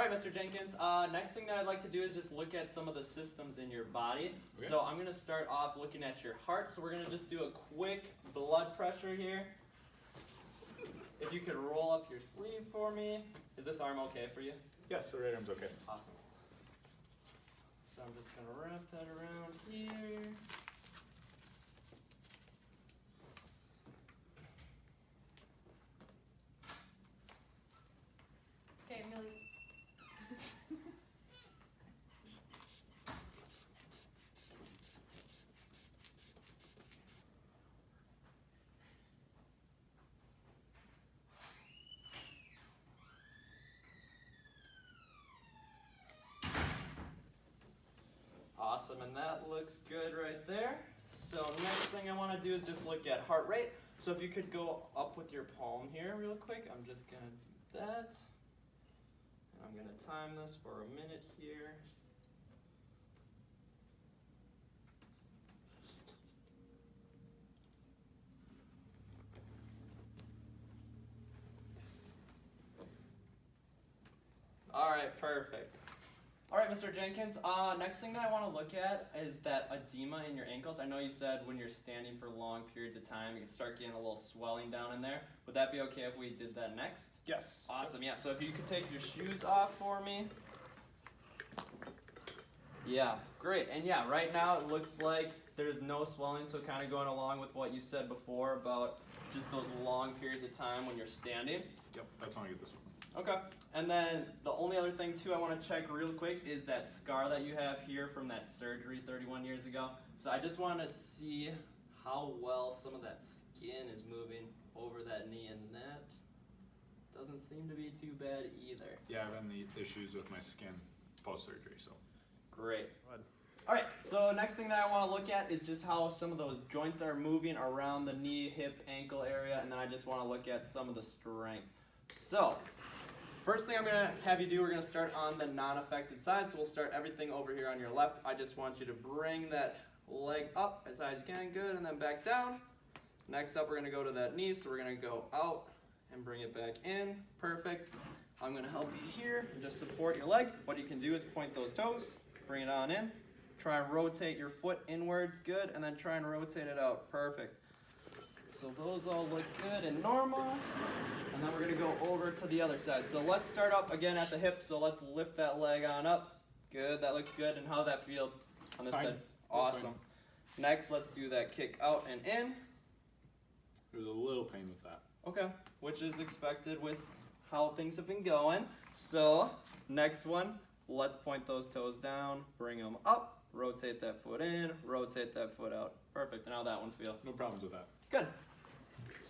right, Mr. Jenkins. Next thing that I'd like to do is just look at some of the systems in your body. Okay. So I'm going to start off looking at your heart. So we're going to just do a quick blood pressure here. If you could roll up your sleeve for me. Is this arm okay for you? Yes, the right arm's okay. Awesome. So I'm just going to wrap that around here. Okay, Millie. Awesome, and that looks good right there. So next thing I want to do is just look at heart rate. So if you could go up with your palm here real quick, I'm just going to do that. And I'm going to time this for a minute here. All right, perfect. All right, Mr. Jenkins, next thing that I want to look at is that edema in your ankles. I know you said when you're standing for long periods of time, you can start getting a little swelling down in there. Would that be okay if we did that next? Yes. Awesome, yeah. So if you could take your shoes off for me. Yeah, great. And yeah, right now it looks like there's no swelling, so kind of going along with what you said before about just those long periods of time when you're standing. Yep, that's when I get this one. Okay, and then the only other thing too I want to check real quick is that scar that you have here from that surgery 31 years ago. So I just want to see how well some of that skin is moving over that knee, and that doesn't seem to be too bad either. Yeah, I've had any issues with my skin post-surgery, so. Great. All right, so next thing that I want to look at is just how some of those joints are moving around the knee, hip, ankle area, and then I just want to look at some of the strength. So, first thing I'm going to have you do, we're going to start on the non-affected side. So we'll start everything over here on your left. I just want you to bring that leg up as high as you can. Good. And then back down. Next up, we're going to go to that knee. So we're going to go out and bring it back in. Perfect. I'm going to help you here and just support your leg. What you can do is point those toes. Bring it on in. Try and rotate your foot inwards. Good. And then try and rotate it out. Perfect. So those all look good and normal. And then we're going to go over to the other side. So let's start up again at the hip. So let's lift that leg on up. Good, that looks good. And how'd that feel on this Fine. side? Awesome. Fine. Next, let's do that kick out and in. There's a little pain with that. Okay, which is expected with how things have been going. So next one, let's point those toes down, bring them up, rotate that foot in, rotate that foot out. Perfect, and how'd that one feel? No problems with that. Good.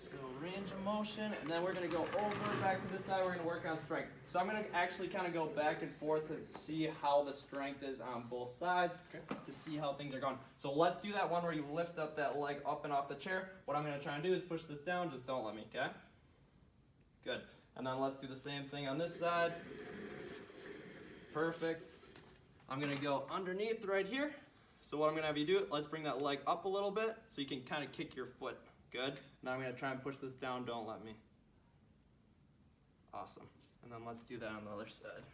So range of motion, and then we're going to go over back to this side. We're going to work on strength. So I'm going to actually kind of go back and forth to see how the strength is on both sides, Okay. to see how things are going. So let's do that one where you lift up that leg up and off the chair. What I'm going to try and do is push this down. Just don't let me, okay? Good. And then let's do the same thing on this side. Perfect. I'm going to go underneath right here. So what I'm going to have you do, let's bring that leg up a little bit so you can kind of kick your foot. Good. Now I'm going to try and push this down. Don't let me. Awesome. And then let's do that on the other side.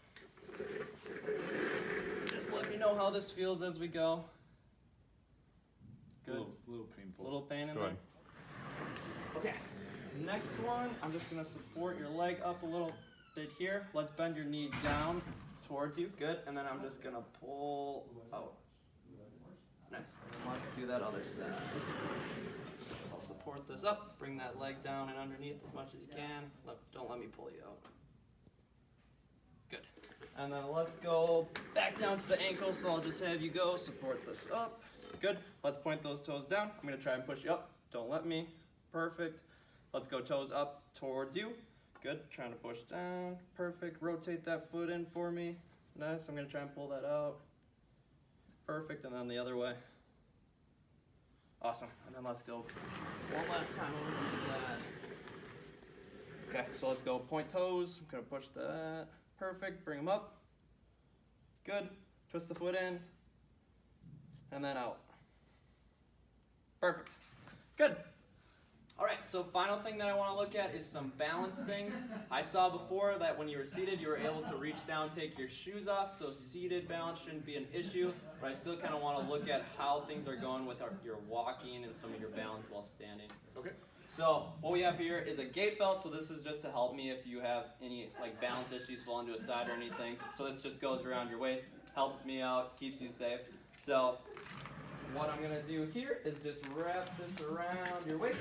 Just let me know how this feels as we go. Good. A little painful. A little pain in Go there? ahead. Okay. Next one, I'm just going to support your leg up a little bit here. Let's bend your knee down towards you. Good. And then I'm just going to pull out. Nice. Let's do that other side. I'll support this up, bring that leg down and underneath as much as you can. Don't let me pull you out. Good. And then let's go back down to the ankle, so I'll just have you go, support this up. Good. Let's point those toes down. I'm going to try and push you up. Don't let me. Perfect. Let's go toes up towards you. Good. Trying to push down. Perfect. Rotate that foot in for me. Nice. I'm going to try and pull that out. Perfect. And then the other way. Awesome. And then let's go one last time over this side. Okay, so let's go point toes. I'm going to push that. Perfect. Bring them up. Good. Twist the foot in. And then out. Perfect. Good. All right, so final thing that I want to look at is some balance things. I saw before that when you were seated, you were able to reach down, take your shoes off, so seated balance shouldn't be an issue, but I still kind of want to look at how things are going with your walking and some of your balance while standing. Okay. So what we have here is a gait belt, so this is just to help me if you have any like balance issues, fall into a side or anything. So this just goes around your waist, helps me out, keeps you safe. So what I'm gonna do here is just wrap this around your waist.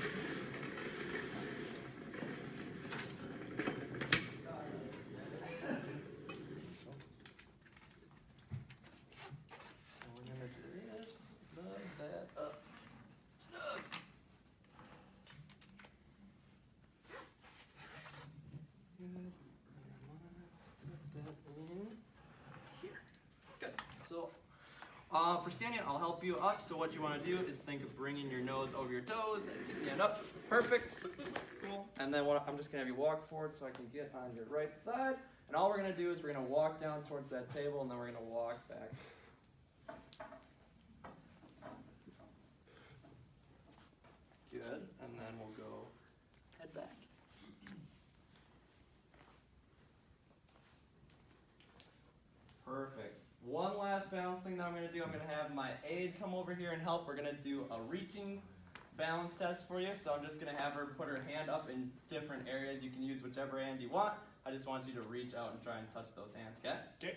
And we're gonna just snug that up. Snug! Good. Let's tuck that in here. Good. So for standing, I'll help you up. So what you want to do is think of bringing your nose over your toes as you stand up. Perfect. Cool. And then I'm just going to have you walk forward so I can get on your right side. And all we're going to do is we're going to walk down towards that table, and then we're going to walk back. Good. And then we'll go head back. Perfect. One last balance thing that I'm going to do, I'm going to have my aide come over here and help. We're going to do a reaching balance test for you. So I'm just going to have her put her hand up in different areas. You can use whichever hand you want. I just want you to reach out and try and touch those hands, okay? Okay.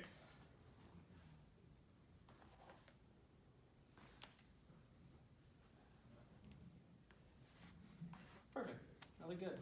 Perfect. Really good.